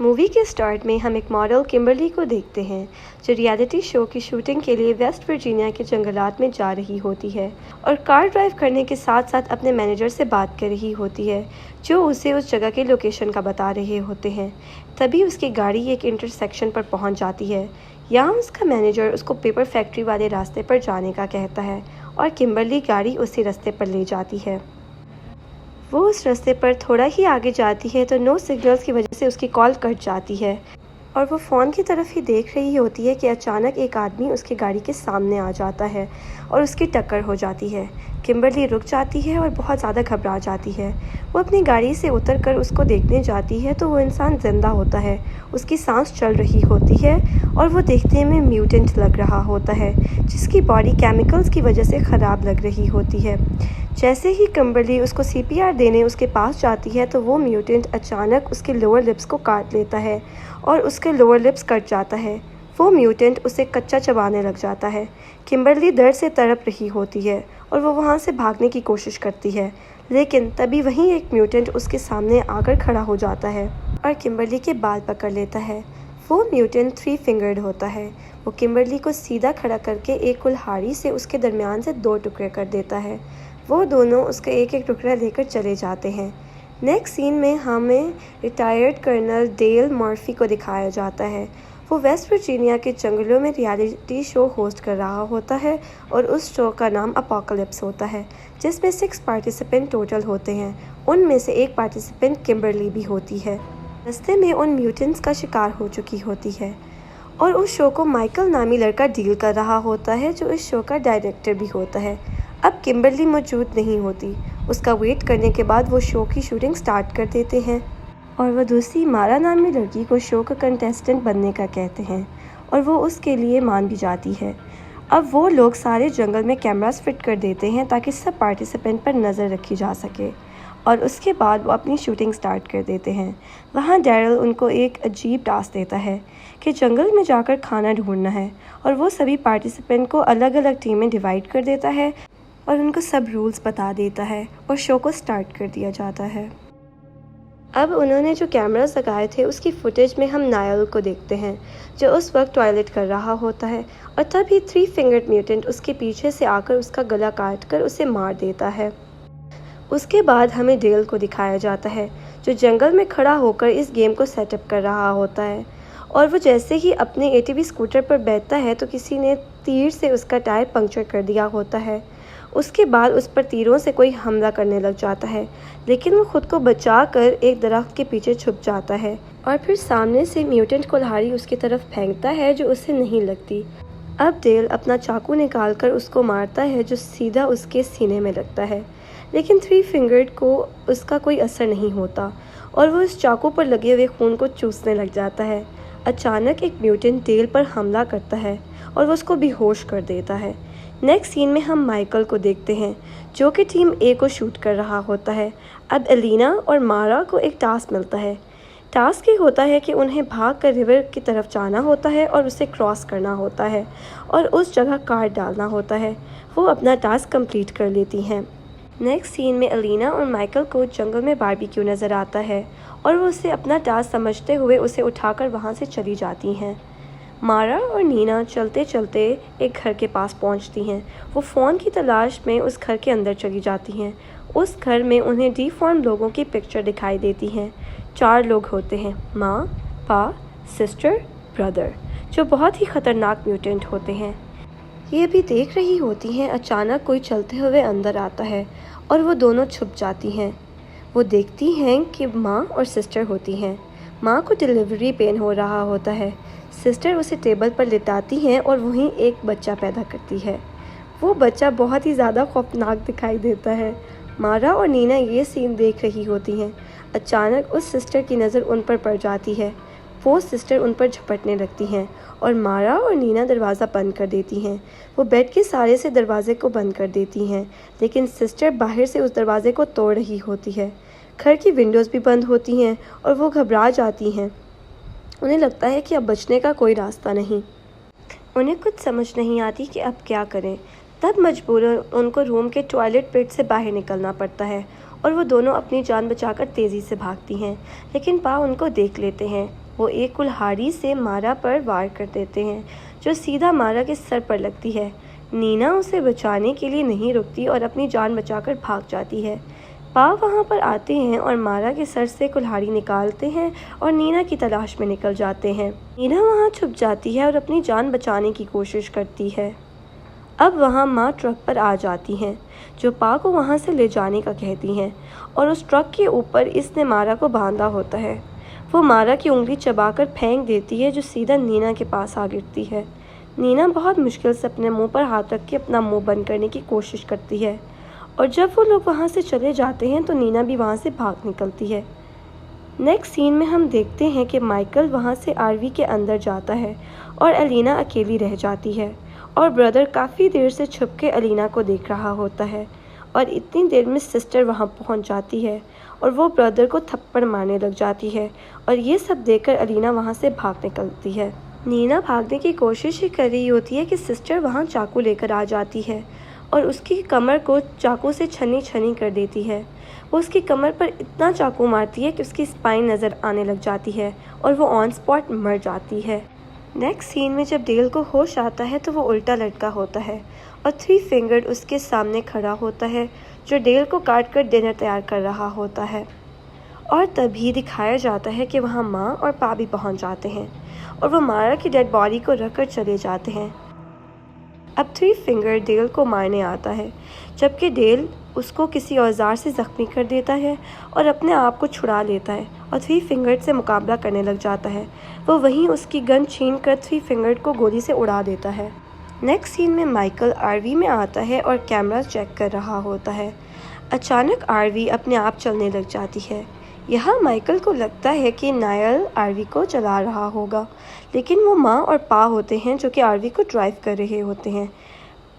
Movie के start में हम एक मॉडल किम्बरली को देखते हैं जो रियलिटी शो की शूटिंग के लिए वेस्ट वर्जीनिया के जंगलात में जा रही होती है और कार ड्राइव करने के साथ साथ अपने मैनेजर से बात कर रही होती है जो उसे उस जगह के लोकेशन का बता रहे होते हैं। तभी उसकी गाड़ी एक इंटरसेक्शन पर पहुंच जाती है। यहाँ उसका मैनेजर उसको पेपर फैक्ट्री वाले रास्ते पर जाने का कहता है और किम्बरली गाड़ी उसी रास्ते पर ले जाती है। वो उस रास्ते पर थोड़ा ही आगे जाती है तो नो सिग्नल्स की वजह से उसकी कॉल कट जाती है और वो फ़ोन की तरफ ही देख रही होती है कि अचानक एक आदमी उसकी गाड़ी के सामने आ जाता है और उसकी टक्कर हो जाती है। किम्बरली रुक जाती है और बहुत ज़्यादा घबरा जाती है। वो अपनी गाड़ी से उतरकर उसको देखने जाती है तो वो इंसान ज़िंदा होता है, उसकी सांस चल रही होती है और वो देखने में म्यूटेंट लग रहा होता है जिसकी बॉडी केमिकल्स की वजह से ख़राब लग रही होती है। जैसे ही किम्बरली उसको CPR देने उसके पास जाती है तो वो म्यूटेंट अचानक उसके लोअर लिप्स को काट लेता है और उसके लोअर लिप्स कट जाता है। वो म्यूटेंट उसे कच्चा चबाने लग जाता है। किम्बरली दर्द से तड़प रही होती है और वो वहाँ से भागने की कोशिश करती है, लेकिन तभी वहीं एक म्यूटेंट उसके सामने आकर खड़ा हो जाता है और किम्बरली के बाल पकड़ लेता है। वो म्यूटेंट 3 फिंगर्ड होता है। वो किम्बरली को सीधा खड़ा करके एक कुल्हाड़ी से उसके दरमियान से 2 टुकड़े कर देता है। वो दोनों उसका एक एक टुकड़ा लेकर चले जाते हैं। नेक्स्ट सीन में हमें रिटायर्ड कर्नल डेल मर्फी को दिखाया जाता है। वो वेस्ट वर्जीनिया के जंगलों में रियलिटी शो होस्ट कर रहा होता है और उस शो का नाम अपोकलिप्स होता है जिसमें 6 पार्टिसिपेंट टोटल होते हैं। उनमें से एक पार्टिसिपेंट किम्बरली भी होती है। रास्ते में उन म्यूटेंट्स का शिकार हो चुकी होती है और उस शो को माइकल नामी लड़का डील कर रहा होता है जो इस शो का डायरेक्टर भी होता है। अब किम्बरली मौजूद नहीं होती। उसका वेट करने के बाद वो शो की शूटिंग स्टार्ट कर देते हैं और वह दूसरी मारा नामी लड़की को शो का कंटेस्टेंट बनने का कहते हैं और वो उसके लिए मान भी जाती है। अब वो लोग सारे जंगल में कैमरास फिट कर देते हैं ताकि सब पार्टिसिपेंट पर नज़र रखी जा सके और उसके बाद वो अपनी शूटिंग स्टार्ट कर देते हैं। वहाँ डैरल उनको एक अजीब टास्क देता है कि जंगल में जाकर खाना ढूंढना है और वो सभी पार्टिसिपेंट को अलग अलग टीम में डिवाइड कर देता है और उनको सब रूल्स बता देता है और शो को स्टार्ट कर दिया जाता है। अब उन्होंने जो कैमरास लगाए थे उसकी फुटेज में हम नायल को देखते हैं जो उस वक्त टॉयलेट कर रहा होता है और तभी 3 फिंगर्ड म्यूटेंट उसके पीछे से आकर उसका गला काट कर उसे मार देता है। उसके बाद हमें डेल को दिखाया जाता है जो जंगल में खड़ा होकर इस गेम को सेटअप कर रहा होता है और वो जैसे ही अपने ATV स्कूटर पर बैठता है तो किसी ने तीर से उसका टायर पंक्चर कर दिया होता है। उसके बाद उस पर तीरों से कोई हमला करने लग जाता है, लेकिन वो खुद को बचाकर एक दरख्त के पीछे छुप जाता है और फिर सामने से म्यूटेंट कुल्हाड़ी उसकी तरफ फेंकता है जो उसे नहीं लगती। अब डेल अपना चाकू निकालकर उसको मारता है जो सीधा उसके सीने में लगता है, लेकिन 3 फिंगर्ड को उसका कोई असर नहीं होता और वो उस चाकू पर लगे हुए खून को चूसने लग जाता है। अचानक एक म्यूटेंट डेल पर हमला करता है और वो उसको बेहोश कर देता है। नेक्स्ट सीन में हम माइकल को देखते हैं जो कि टीम A को शूट कर रहा होता है। अब एलिना और मारा को एक टास्क मिलता है। टास्क ये होता है कि उन्हें भाग कर रिवर की तरफ जाना होता है और उसे क्रॉस करना होता है और उस जगह कार डालना होता है। वो अपना टास्क कंप्लीट कर लेती हैं। नेक्स्ट सीन में एलिना और माइकल को जंगल में बारबेक्यू नज़र आता है और वो उसे अपना टास्क समझते हुए उसे उठाकर वहाँ से चली जाती हैं। मारा और नीना चलते चलते एक घर के पास पहुंचती हैं। वो फ़ोन की तलाश में उस घर के अंदर चली जाती हैं। उस घर में उन्हें डिफॉर्म लोगों की पिक्चर दिखाई देती हैं। 4 लोग होते हैं, माँ, पा, सिस्टर, ब्रदर, जो बहुत ही ख़तरनाक म्यूटेंट होते हैं। ये भी देख रही होती हैं, अचानक कोई चलते हुए अंदर आता है और वो दोनों छुप जाती हैं। वो देखती हैं कि माँ और सिस्टर होती हैं। माँ को डिलीवरी पेन हो रहा होता है। सिस्टर उसे टेबल पर लिटाती हैं और वहीं एक बच्चा पैदा करती है। वो बच्चा बहुत ही ज़्यादा खौफनाक दिखाई देता है। मारा और नीना ये सीन देख रही होती हैं। अचानक उस सिस्टर की नज़र उन पर पड़ जाती है। वो सिस्टर उन पर झपटने लगती हैं और मारा और नीना दरवाज़ा बंद कर देती हैं। वो बेड के सहारे से दरवाजे को बंद कर देती हैं, लेकिन सिस्टर बाहर से उस दरवाजे को तोड़ रही होती है। घर की विंडोज़ भी बंद होती हैं और वो घबरा जाती हैं। उन्हें लगता है कि अब बचने का कोई रास्ता नहीं। उन्हें कुछ समझ नहीं आती कि अब क्या करें। तब मजबूरन उनको रूम के टॉयलेट पिट से बाहर निकलना पड़ता है और वो दोनों अपनी जान बचाकर तेज़ी से भागती हैं, लेकिन पा उनको देख लेते हैं। वो एक कुल्हाड़ी से मारा पर वार कर देते हैं जो सीधा मारा के सर पर लगती है। नीना उसे बचाने के लिए नहीं रुकती और अपनी जान बचाकर भाग जाती है। पा वहाँ पर आते हैं और मारा के सर से कुल्हाड़ी निकालते हैं और नीना की तलाश में निकल जाते हैं। नीना वहाँ छुप जाती है और अपनी जान बचाने की कोशिश करती है। अब वहाँ माँ ट्रक पर आ जाती हैं जो पा को वहाँ से ले जाने का कहती हैं और उस ट्रक के ऊपर इसने मारा को बांधा होता है। वो मारा की उंगली चबाकर फेंक देती है जो सीधा नीना के पास आ गिरती है। नीना बहुत मुश्किल से अपने मुंह पर हाथ रख के अपना मुंह बंद करने की कोशिश करती है और जब वो लोग वहाँ से चले जाते हैं तो नीना भी वहाँ से भाग निकलती है। नेक्स्ट सीन में हम देखते हैं कि माइकल वहाँ से आरवी के अंदर जाता है और एलिना अकेली रह जाती है और ब्रदर काफ़ी देर से छुप के एलिना को देख रहा होता है और इतनी देर में सिस्टर वहाँ पहुँच जाती है और वो ब्रदर को थप्पड़ मारने लग जाती है और ये सब देखकर एलिना वहाँ से भाग निकलती है। नीना भागने की कोशिश ही कर रही होती है कि सिस्टर वहाँ चाकू लेकर आ जाती है और उसकी कमर को चाकू से छनी छनी कर देती है। वो उसकी कमर पर इतना चाकू मारती है कि उसकी स्पाइन नज़र आने लग जाती है और वो ऑन स्पॉट मर जाती है। नेक्स्ट सीन में जब डेल को होश आता है तो वो उल्टा लटका होता है और थ्री फिंगर्ड उसके सामने खड़ा होता है जो डेल को काट कर डिनर तैयार कर रहा होता है। और तभी दिखाया जाता है कि वहाँ माँ और पा भी पहुँच जाते हैं और वो मारा की डेड बॉडी को रखकर चले जाते हैं। अब थ्री फिंगर डेल को मारने आता है जबकि डेल उसको किसी औजार से ज़ख्मी कर देता है और अपने आप को छुड़ा लेता है और थ्री फिंगर से मुकाबला करने लग जाता है। वो वहीं उसकी गन छीन कर थ्री फिंगर को गोली से उड़ा देता है। नेक्स्ट सीन में माइकल आरवी में आता है और कैमरा चेक कर रहा होता है। अचानक आरवी अपने आप चलने लग जाती है। यहाँ माइकल को लगता है कि नायल आरवी को चला रहा होगा, लेकिन वो माँ और पा होते हैं जो कि आरवी को ड्राइव कर रहे होते हैं।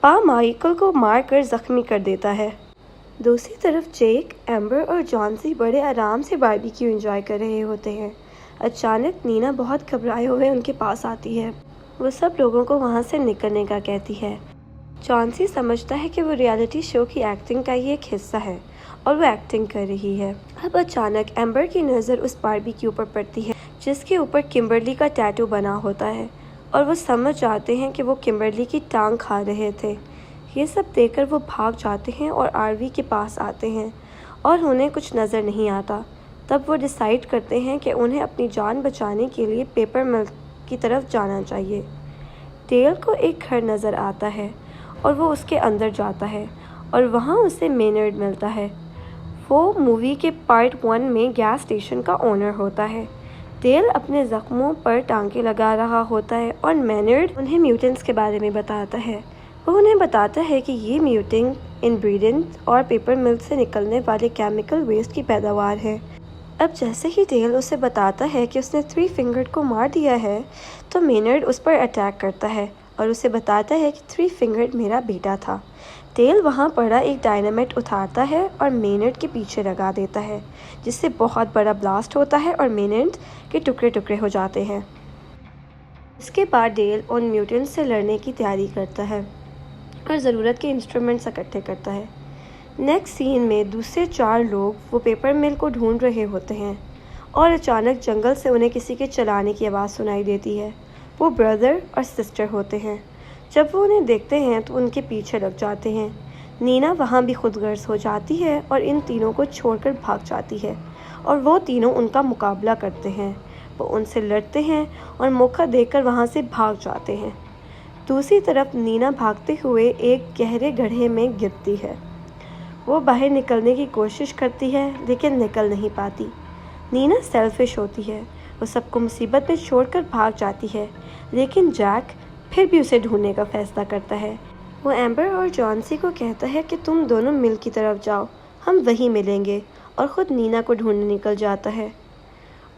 पा माइकल को मारकर ज़ख्मी कर देता है। दूसरी तरफ जेक, एम्बर और जॉन्सी बड़े आराम से बारबेक्यू एंजॉय कर रहे होते हैं। अचानक नीना बहुत घबराए हुए उनके पास आती है। वो सब लोगों को वहाँ से निकलने का कहती है। जॉन्सी समझता है कि वो रियलिटी शो की एक्टिंग का ही एक हिस्सा है और वो एक्टिंग कर रही है। अब अचानक एम्बर की नज़र उस बारबेक्यू पर पड़ती है जिसके ऊपर किम्बरली का टैटू बना होता है और वो समझ जाते हैं कि वो किम्बरली की टांग खा रहे थे। ये सब देखकर वो भाग जाते हैं और आरवी के पास आते हैं और उन्हें कुछ नज़र नहीं आता। तब वो डिसाइड करते हैं कि उन्हें अपनी जान बचाने के लिए पेपर मिल की तरफ जाना चाहिए। डेल को एक घर नज़र आता है और वो उसके अंदर जाता है और वहाँ उसे मेनर्ड मिलता है। वो मूवी के पार्ट 1 में गैस स्टेशन का ओनर होता है। डेल अपने ज़ख्मों पर टांके लगा रहा होता है और मेनर्ड उन्हें म्यूटेंट्स के बारे में बताता है। वो उन्हें बताता है कि ये म्यूटिंग इंग्रेडिएंट और पेपर मिल से निकलने वाले केमिकल वेस्ट की पैदावार है। अब जैसे ही डेल उसे बताता है कि उसने थ्री फिंगर्ड को मार दिया है तो मेनर्ड उस पर अटैक करता है और उसे बताता है कि थ्री फिंगर्ड मेरा बेटा था। डेल वहाँ पड़ा एक डायनामाइट उठाता है और मेनर्ड के पीछे लगा देता है जिससे बहुत बड़ा ब्लास्ट होता है और मेनर्ड के टुकड़े टुकड़े हो जाते हैं। इसके बाद डेल उन म्यूटेंट्स से लड़ने की तैयारी करता है और ज़रूरत के इंस्ट्रूमेंट्स इकट्ठे करता है। नेक्स्ट सीन में दूसरे 4 लोग वो पेपर मिल को ढूंढ रहे होते हैं और अचानक जंगल से उन्हें किसी के चलाने की आवाज़ सुनाई देती है। वो ब्रदर और सिस्टर होते हैं। जब वो उन्हें देखते हैं तो उनके पीछे लग जाते हैं। नीना वहाँ भी खुदगर्ज हो जाती है और इन तीनों को छोड़कर भाग जाती है और वो तीनों उनका मुकाबला करते हैं। वो उनसे लड़ते हैं और मौका देकर वहाँ से भाग जाते हैं। दूसरी तरफ नीना भागते हुए एक गहरे गड्ढे में गिरती है। वो बाहर निकलने की कोशिश करती है लेकिन निकल नहीं पाती। नीना सेल्फिश होती है। वो सबको मुसीबत में छोड़कर भाग जाती है, लेकिन जैक फिर भी उसे ढूंढने का फैसला करता है। वो एम्बर और जॉन्सी को कहता है कि तुम दोनों मिल की तरफ जाओ, हम वहीं मिलेंगे, और ख़ुद नीना को ढूंढने निकल जाता है।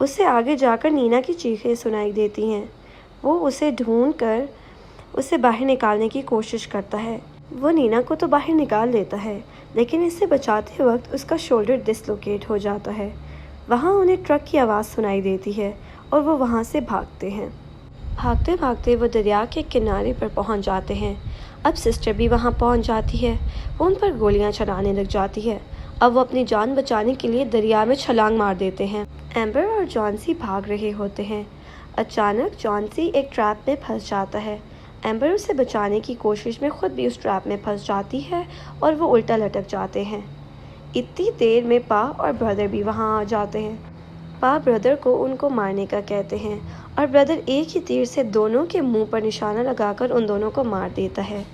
उससे आगे जाकर नीना की चीखें सुनाई देती हैं। वो उसे ढूंढकर उसे बाहर निकालने की कोशिश करता है। वो नीना को तो बाहर निकाल लेता है, लेकिन इसे बचाते वक्त उसका शोल्डर डिसलोकेट हो जाता है। वहाँ उन्हें ट्रक की आवाज़ सुनाई देती है और वो वहाँ से भागते हैं। भागते भागते वो दरिया के किनारे पर पहुँच जाते हैं। अब सिस्टर भी वहाँ पहुँच जाती है। वो उन पर गोलियाँ चलाने लग जाती है अब वो अपनी जान बचाने के लिए दरिया में छलांग मार देते हैं। एम्बर और जॉनसी भाग रहे होते हैं। अचानक जॉनसी एक ट्रैप में फंस जाता है। एम्बर उसे बचाने की कोशिश में खुद भी उस ट्रैप में फंस जाती है और वो उल्टा लटक जाते हैं। इतनी देर में पा और ब्रदर भी वहाँ आ जाते हैं। पा ब्रदर को उनको मारने का कहते हैं और ब्रदर एक ही तीर से दोनों के मुंह पर निशाना लगाकर उन दोनों को मार देता है।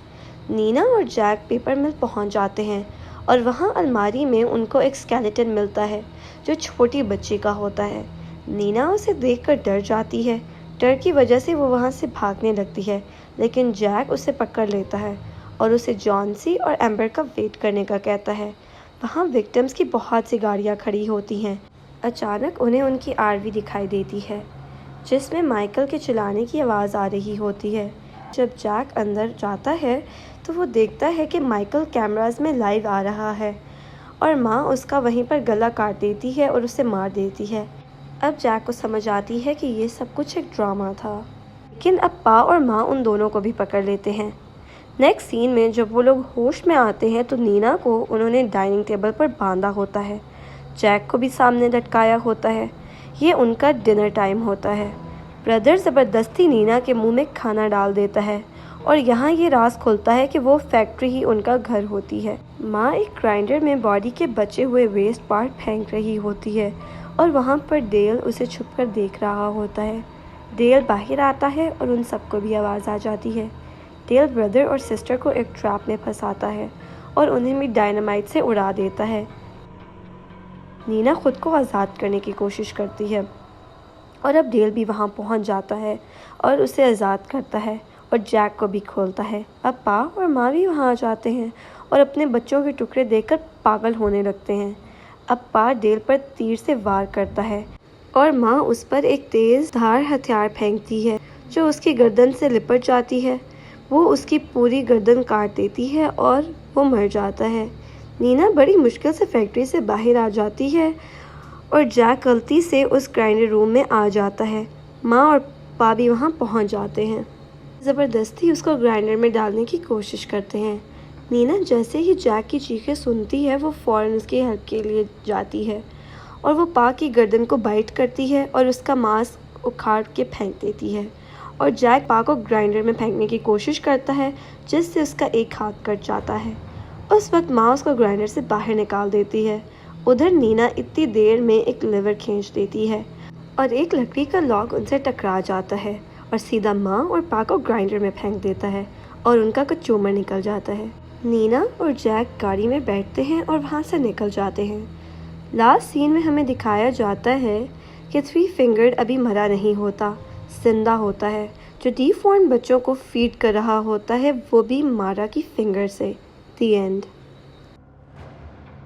नीना और जैक पेपर मिल पहुँच जाते हैं और वहाँ अलमारी में उनको एक स्केलेटन मिलता है जो छोटी बच्ची का होता है। नीना उसे देखकर डर जाती है। डर की वजह से वो वहाँ से भागने लगती है, लेकिन जैक उसे पकड़ लेता है और उसे जॉनसी और एम्बर का वेट करने का कहता है। वहाँ विक्टिम्स की बहुत सी गाड़ियाँ खड़ी होती हैं। अचानक उन्हें उनकी आरवी दिखाई देती है जिसमें माइकल के चिल्लाने की आवाज़ आ रही होती है। जब जैक अंदर जाता है तो वो देखता है कि माइकल कैमरास में लाइव आ रहा है और माँ उसका वहीं पर गला काट देती है और उसे मार देती है। अब जैक को समझ आती है कि ये सब कुछ एक ड्रामा था, लेकिन अब पा और माँ उन दोनों को भी पकड़ लेते हैं। नेक्स्ट सीन में जब वो लोग होश में आते हैं तो नीना को उन्होंने डाइनिंग टेबल पर बांधा होता है। जैक को भी सामने लटकाया होता है। ये उनका डिनर टाइम होता है। ब्रदर ज़बरदस्ती नीना के मुंह में खाना डाल देता है और यहाँ ये राज खुलता है कि वो फैक्ट्री ही उनका घर होती है। माँ एक ग्राइंडर में बॉडी के बचे हुए वेस्ट पार्ट फेंक रही होती है और वहाँ पर डेल उसे छुपकर देख रहा होता है। डेल बाहर आता है और उन सबको भी आवाज़ आ जाती है। डेल ब्रदर और सिस्टर को एक ट्रैप में फंसाता है और उन्हें भी डायनामाइट से उड़ा देता है। नीना खुद को आज़ाद करने की कोशिश करती है और अब डेल भी वहाँ पहुँच जाता है और उसे आज़ाद करता है और जैक को भी खोलता है। अब पा और माँ भी वहाँ आ जाते हैं और अपने बच्चों के टुकड़े देखकर पागल होने लगते हैं। अब पा डेल पर तीर से वार करता है और माँ उस पर एक तेज़ धार हथियार फेंकती है जो उसकी गर्दन से लिपट जाती है। वो उसकी पूरी गर्दन काट देती है और वो मर जाता है। नीना बड़ी मुश्किल से फैक्ट्री से बाहर आ जाती है और जैक गलती से उस ग्राइंडर रूम में आ जाता है। माँ और पा भी वहाँ पहुँच जाते हैं। ज़बरदस्ती उसको ग्राइंडर में डालने की कोशिश करते हैं। नीना जैसे ही जैक की चीखें सुनती है वो फ़ौरन उसकी हेल्प के लिए जाती है और वो पा की गर्दन को बाइट करती है और उसका मांस उखाड़ के फेंक देती है और जैक पा को ग्राइंडर में फेंकने की कोशिश करता है जिससे उसका एक हाथ कट जाता है। उस वक्त माँ उसको ग्राइंडर से बाहर निकाल देती है। उधर नीना इतनी देर में एक लीवर खींच देती है और एक लकड़ी का लॉग उनसे टकरा जाता है और सीधा माँ और पा को ग्राइंडर में फेंक देता है और उनका कचूमर निकल जाता है। नीना और जैक गाड़ी में बैठते हैं और वहाँ से निकल जाते हैं। लास्ट सीन में हमें दिखाया जाता है कि थ्री फिंगर्ड अभी मरा नहीं होता, जिंदा होता है। जो डीफॉर्म बच्चों को फीड कर रहा होता है वो भी मारा की फिंगर से। The end.